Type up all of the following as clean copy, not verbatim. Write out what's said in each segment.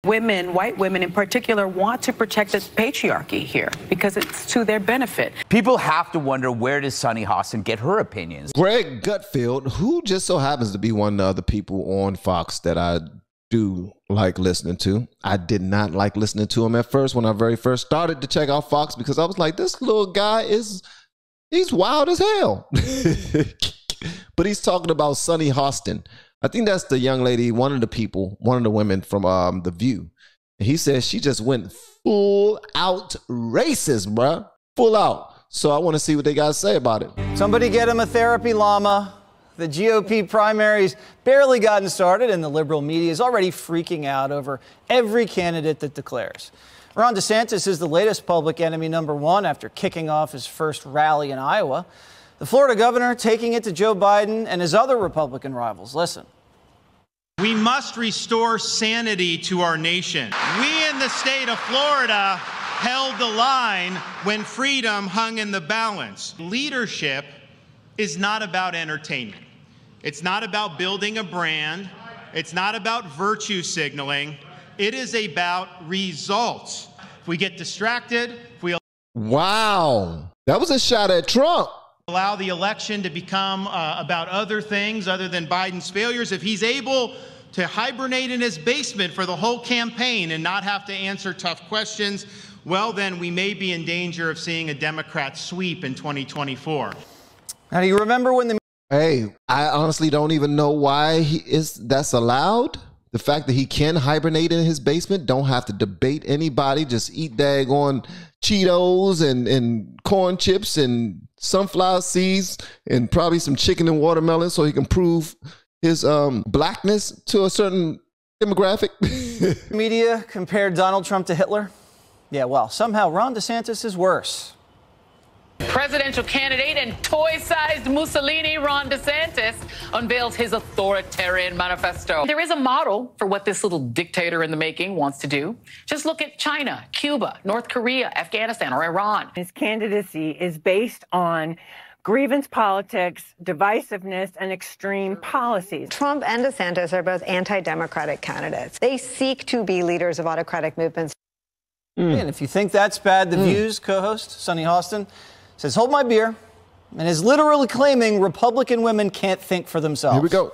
Women, white women in particular, want to protect the patriarchy here because it's to their benefit. People have to wonder, where does Sunny Hostin get her opinions? Greg Gutfeld, who just so happens to be one of the other people on Fox that I do like listening to. I did not like listening to him at first when I very first started to check out Fox because I was like, this little guy he's wild as hell. But he's talking about Sunny Hostin. I think that's the young lady, one of the women from The View. And he says she just went full out racist, bruh. Full out. So I want to see what they got to say about it. Somebody get him a therapy llama. The GOP primary's barely gotten started, and the liberal media is already freaking out over every candidate that declares. Ron DeSantis is the latest public enemy #1 after kicking off his first rally in Iowa. The Florida governor taking it to Joe Biden and his other Republican rivals. Listen. We must restore sanity to our nation. We in the state of Florida held the line when freedom hung in the balance. Leadership is not about entertainment. It's not about building a brand. It's not about virtue signaling. It is about results. If we get distracted, if we Wow, that was a shot at Trump. Allow the election to become about other things other than Biden's failures, if he's able to hibernate in his basement for the whole campaign and not have to answer tough questions, well, then we may be in danger of seeing a Democrat sweep in 2024. Now, do you remember when the... Hey, I honestly don't even know why that's allowed. The fact that he can hibernate in his basement, don't have to debate anybody, just eat daggone Cheetos and corn chips and sunflower seeds and probably some chicken and watermelon so he can prove his blackness to a certain demographic. Media compared Donald Trump to Hitler. Yeah, well, somehow Ron DeSantis is worse. Presidential candidate and toy-sized Mussolini Ron DeSantis unveils his authoritarian manifesto. There is a model for what this little dictator in the making wants to do. Just look at China, Cuba, North Korea, Afghanistan, or Iran. His candidacy is based on grievance politics, divisiveness, and extreme policies. Trump and DeSantis are both anti-democratic candidates. They seek to be leaders of autocratic movements. And if you think that's bad, The View's co-host, Sunny Hostin, says, hold my beer, and is literally claiming Republican women can't think for themselves. Here we go.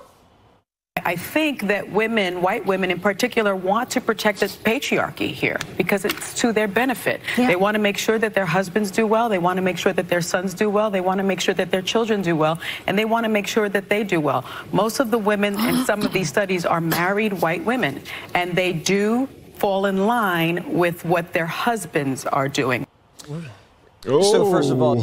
I think that women, white women in particular, want to protect the patriarchy here because it's to their benefit. Yeah. They want to make sure that their husbands do well. They want to make sure that their sons do well. They want to make sure that their children do well. And they want to make sure that they do well. Most of the women in some of these studies are married white women, and they do fall in line with what their husbands are doing. Oh, so first of all,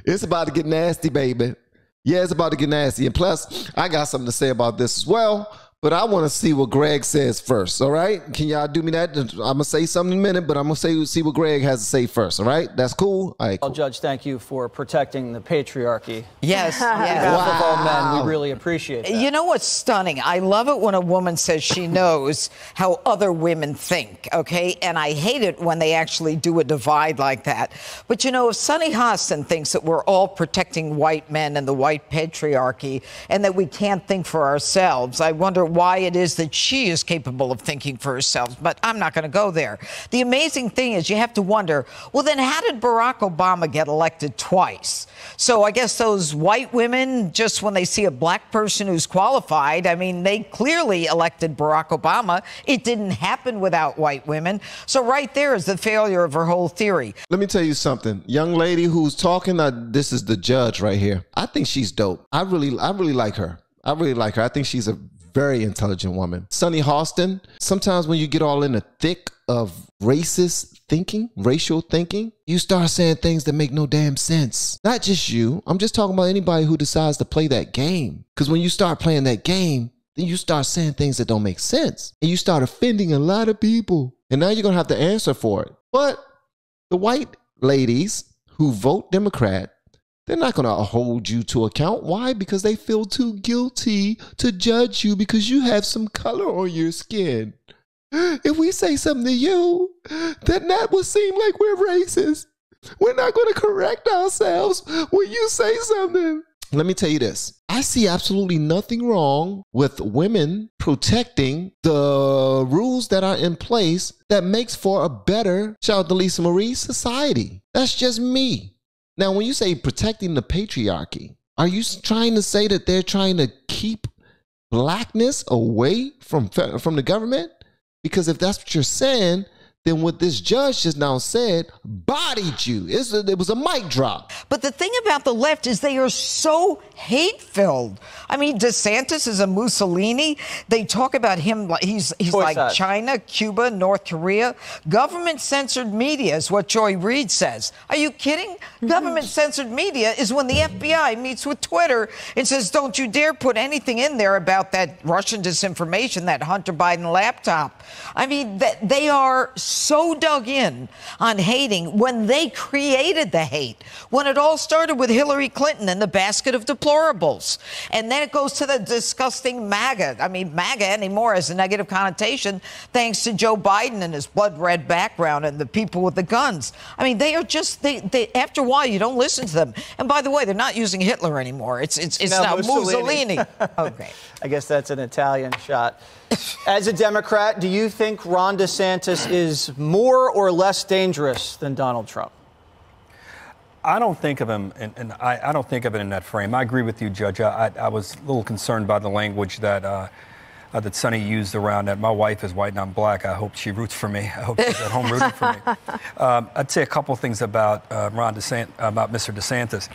it's about to get nasty, baby. Yeah, it's about to get nasty. And plus, I got something to say about this as well, but I want to see what Greg says first, all right? Can y'all do me that? I'm going to say something in a minute, but I'm going to see what Greg has to say first, all right? That's cool? All right, cool. Well, Judge, thank you for protecting the patriarchy. Yes. On behalf of all men, we really appreciate that. You know what's stunning? I love it when a woman says she knows how other women think, okay? And I hate it when they actually do a divide like that. But, you know, if Sunny Hostin thinks that we're all protecting white men and the white patriarchy and that we can't think for ourselves, I wonder why it is that she is capable of thinking for herself. But I'm not going to go there. The amazing thing is you have to wonder, well, then how did Barack Obama get elected twice? So I guess those white women, just when they see a black person who's qualified, I mean, they clearly elected Barack Obama. It didn't happen without white women. So right there is the failure of her whole theory. Let me tell you something. Young lady who's talking, this is the judge right here. I think she's dope. I really like her. I really like her. I think she's a very intelligent woman. Sunny Hostin, sometimes when you get all in the thick of racist thinking, racial thinking, you start saying things that make no damn sense. Not just you. I'm just talking about anybody who decides to play that game. Because when you start playing that game, then you start saying things that don't make sense. And you start offending a lot of people. And now you're going to have to answer for it. But the white ladies who vote Democrat, they're not going to hold you to account. Why? Because they feel too guilty to judge you because you have some color on your skin. If we say something to you, then that will seem like we're racist. We're not going to correct ourselves when you say something. let me tell you this. I see absolutely nothing wrong with women protecting the rules that are in place that makes for a better, shout out to Lisa Marie, society. That's just me. Now, when you say protecting the patriarchy, are you trying to say that they're trying to keep blackness away from the government? Because if that's what you're saying, then what this judge just now said bodied you. It was a mic drop. But the thing about the left is they are so hate-filled. I mean, DeSantis is a Mussolini. They talk about him like he's like China, Cuba, North Korea. Government-censored media is what Joy Reid says. Are you kidding? Government-censored media is when the FBI meets with Twitter and says, don't you dare put anything in there about that Russian disinformation, that Hunter Biden laptop. I mean, they are so dug in on hating when they created the hate, when it all started with Hillary Clinton and the basket of deplorables. And then it goes to the disgusting MAGA. I mean, MAGA anymore has a negative connotation thanks to Joe Biden and his blood red background and the people with the guns. I mean, they are just, they after a while, you don't listen to them. And by the way, they're not using Hitler anymore. It's now Mussolini. Okay. I guess that's an Italian shot. As a Democrat, do you think Ron DeSantis is more or less dangerous than Donald Trump? I don't think of him, and I don't think of it in that frame. I agree with you, Judge. I was a little concerned by the language that that Sonny used around that. My wife is white and I'm black. I hope she roots for me. I hope she's at home rooting for me. I'd say a couple things about Mr. DeSantis.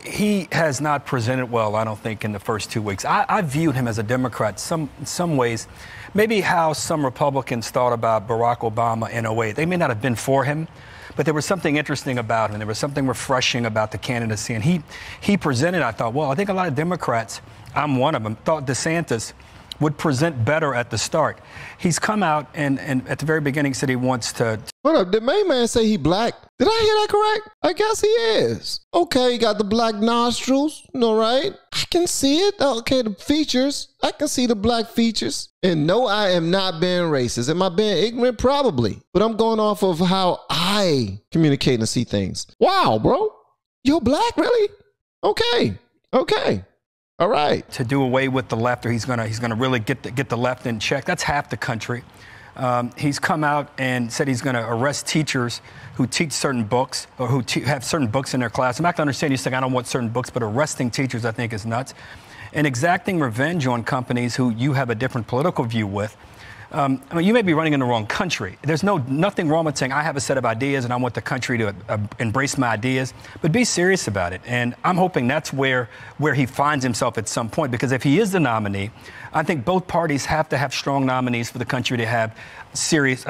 He has not presented well, I don't think, in the first 2 weeks. I viewed him as a Democrat in some ways, maybe how some Republicans thought about Barack Obama in 2008. They may not have been for him, but there was something interesting about him. There was something refreshing about the candidacy. And he presented, I thought, well, I think a lot of Democrats, I'm one of them, thought DeSantis would present better at the start. He's come out and at the very beginning said he wants to... Hold up, did main man say he black? Did I hear that correct? I guess he is. Okay, he got the black nostrils, all right? I can see it. Okay, the features. I can see the black features. And no, I am not being racist. Am I being ignorant? Probably. But I'm going off of how I communicate and see things. Wow, bro. You're black, really? Okay. All right. To do away with the left, or he's gonna really get the left in check. That's half the country. He's come out and said he's going to arrest teachers who teach certain books or who have certain books in their class. I'm not going to understand you saying I don't want certain books, but arresting teachers I think is nuts. And exacting revenge on companies who you have a different political view with. I mean, you may be running in the wrong country. There's nothing wrong with saying I have a set of ideas and I want the country to embrace my ideas, but be serious about it. And I'm hoping that's where he finds himself at some point, because if he is the nominee, I think both parties have to have strong nominees for the country to have a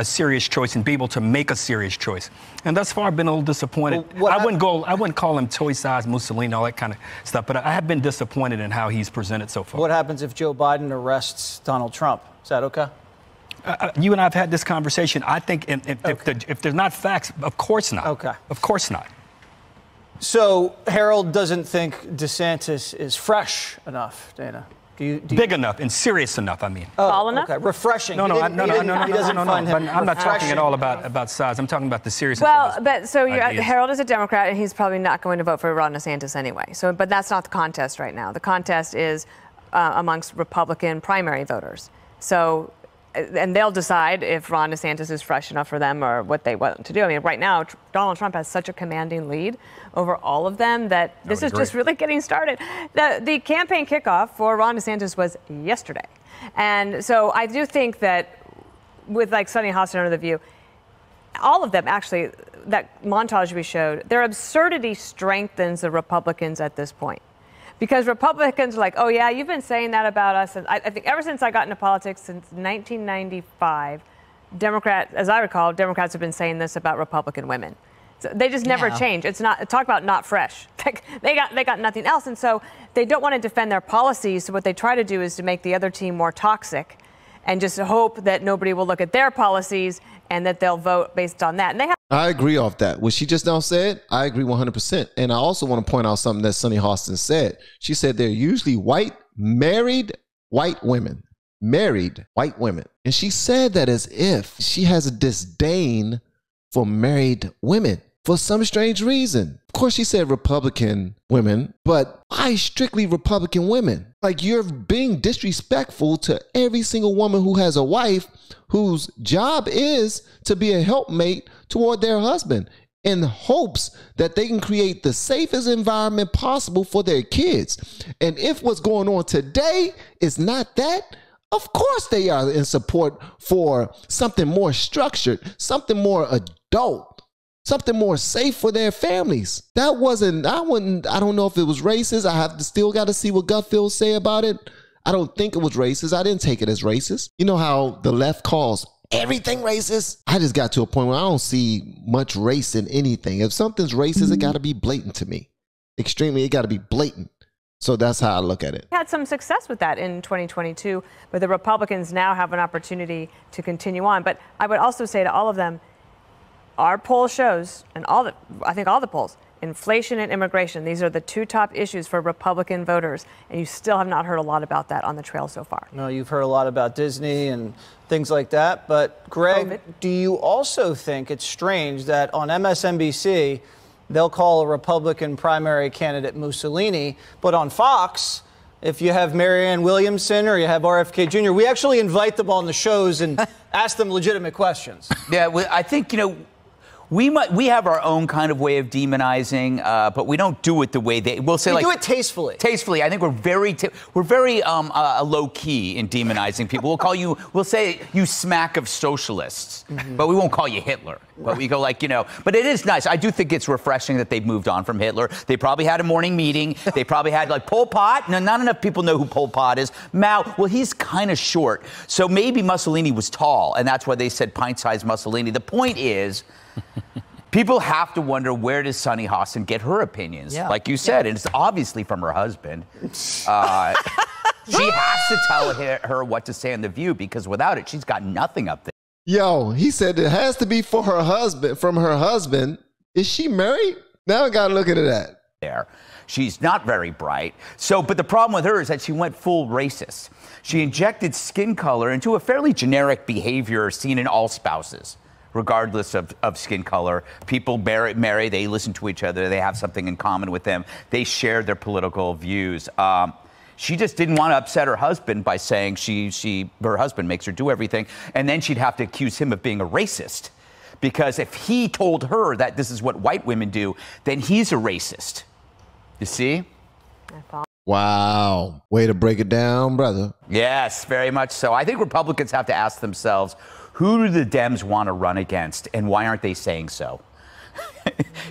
serious choice and be able to make a serious choice. And thus far, I've been a little disappointed. Well, I wouldn't call him toy-sized Mussolini, all that kind of stuff, but I have been disappointed in how he's presented so far. What happens if Joe Biden arrests Donald Trump? Is that okay? You and I have had this conversation. I think if there's not facts, of course not. Okay. Of course not. So Harold doesn't think DeSantis is fresh enough, Dana. Big enough and serious enough, I mean. Tall enough? Okay. Refreshing. No. I'm not talking at all about size. I'm talking about the seriousness. Well, but so Harold is a Democrat, and he's probably not going to vote for Ron DeSantis anyway. So, but that's not the contest right now. The contest is amongst Republican primary voters. So, and they'll decide if Ron DeSantis is fresh enough for them or what they want to do. I mean, right now, Donald Trump has such a commanding lead over all of them that this is just really getting started. The campaign kickoff for Ron DeSantis was yesterday. And so I do think that with like Sonny Hostin under the View, all of them actually, that montage we showed, their absurdity strengthens the Republicans at this point. Because Republicans are like, oh, yeah, you've been saying that about us. And I think ever since I got into politics, since 1995, as I recall, Democrats have been saying this about Republican women. So they just never change. It's not, talk about not fresh. They got nothing else. And so they don't want to defend their policies. So what they try to do is to make the other team more toxic and just hope that nobody will look at their policies and that they'll vote based on that. And they have. I agree off that. What she just now said, I agree 100%. And I also want to point out something that Sonny Hostin said. She said they're usually married white women. Married white women. And she said that as if she has a disdain for married women. for some strange reason. Of course, she said Republican women, but why strictly Republican women? Like, you're being disrespectful to every single woman who has a wife whose job is to be a helpmate toward their husband in hopes that they can create the safest environment possible for their kids. And if what's going on today is not that, of course they are in support for something more structured, something more adult, something more safe for their families. That wasn't, I don't know if it was racist. I have to still got to see what gut feels say about it. I don't think it was racist. I didn't take it as racist. You know how the left calls everything racist? I just got to a point where I don't see much race in anything. If something's racist, it got to be blatant to me. Extremely, it got to be blatant. So that's how I look at it. Had some success with that in 2022, but the Republicans now have an opportunity to continue on. But I would also say to all of them, our poll shows, and I think all the polls, inflation and immigration, these are the two top issues for Republican voters, and you still have not heard a lot about that on the trail so far. No, you've heard a lot about Disney and things like that, but Greg, do you also think it's strange that on MSNBC, they'll call a Republican primary candidate Mussolini, but on Fox, if you have Marianne Williamson or you have RFK Jr., we actually invite them on the shows and ask them legitimate questions. Yeah, well, I think, we have our own kind of way of demonizing, but we don't do it the way we'll say. We do it tastefully. Tastefully, I think we're very low key in demonizing people. We'll say you smack of socialists, but we won't call you Hitler. But we go but it is nice. I do think it's refreshing that they've moved on from Hitler. They probably had a morning meeting. They probably had Pol Pot. No, not enough people know who Pol Pot is. Mao, well, he's kind of short. So maybe Mussolini was tall, and that's why they said pint-sized Mussolini. The point is, people have to wonder, where does Sunny Hostin get her opinions? Yeah. Like you said, and it's obviously from her husband. She has to tell her what to say on The View, because without it, she's got nothing up there. Yo, he said it has to be for her husband, from her husband. Is she married? Now I got to look into that. There. She's not very bright. But the problem with her is that she went full racist. She injected skin color into a fairly generic behavior seen in all spouses, regardless of skin color. People marry, they listen to each other, they have something in common with them, they share their political views. She just didn't want to upset her husband by saying her husband makes her do everything, and then she'd have to accuse him of being a racist. Because if he told her that this is what white women do, then he's a racist. You see? Wow. Way to break it down, brother. Yes, very much so. I think Republicans have to ask themselves, who do the Dems want to run against, and why aren't they saying so?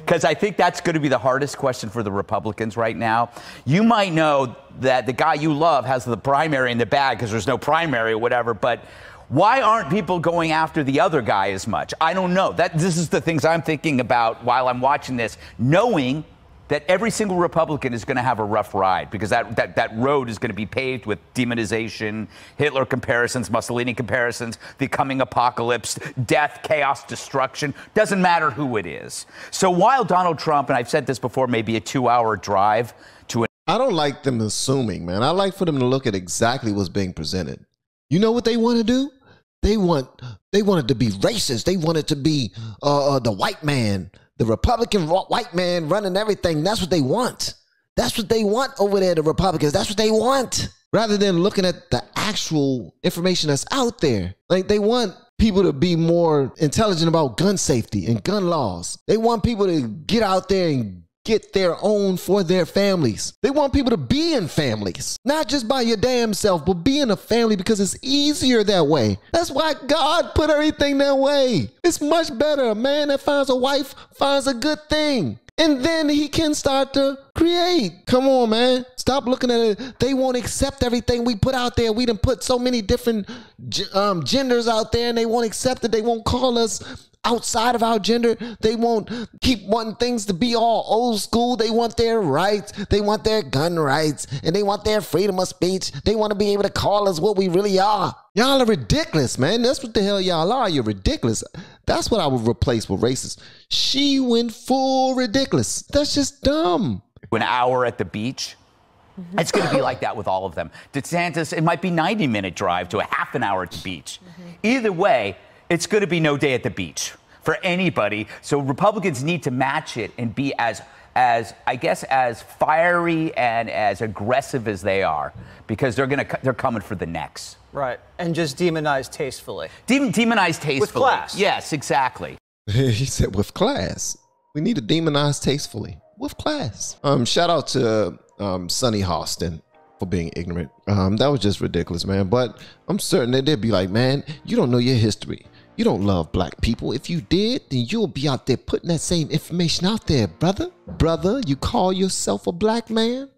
Because I think that's going to be the hardest question for the Republicans right now. You might know that the guy you love has the primary in the bag because there's no primary or whatever, but why aren't people going after the other guy as much? I don't know. This is the things I'm thinking about while I'm watching this, knowing that every single Republican is going to have a rough ride, because that road is going to be paved with demonization, Hitler comparisons, Mussolini comparisons, the coming apocalypse, death, chaos, destruction. Doesn't matter who it is. So while Donald Trump, and I've said this before, may be a 2-hour drive to I don't like them assuming, man. I like for them to look at exactly what's being presented. You know what they want to do? They want it to be racist. They want it to be the white man, the Republican white man running everything. That's what they want. That's what they want over there, the Republicans. That's what they want. Rather than looking at the actual information that's out there. Like, they want people to be more intelligent about gun safety and gun laws. They want people to get out there and get their own for their families. They want people to be in families, not just by your damn self, but be in a family, because it's easier that way. That's why God put everything that way. It's much better. A man that finds a wife finds a good thing, and then he can start to create. Come on, man. Stop looking at it. They won't accept everything we put out there. We done put so many different genders out there, and they won't accept it. They won't call us outside of our gender. They won't keep wanting things to be all old school. They want their rights. They want their gun rights, and they want their freedom of speech. They want to be able to call us what we really are. Y'all are ridiculous, man. That's what the hell y'all are. You're ridiculous. That's what I would replace with racist. She went full ridiculous. That's just dumb. An hour at the beach. It's going to be like that with all of them. DeSantis, it might be 90-minute drive to a half an hour at the beach. Either way, it's going to be no day at the beach for anybody. So Republicans need to match it and be as I guess as fiery and as aggressive as they are, because they're coming for the necks. Right, and just demonize tastefully. Demonize tastefully. With class. Yes, exactly. He said with class. We need to demonize tastefully with class. Shout out to Sonny Hostin for being ignorant. That was just ridiculous, man. But I'm certain that they'd be like, man, you don't know your history. You don't love black people. If you did, then you'll be out there putting that same information out there, brother. Brother, you call yourself a black man?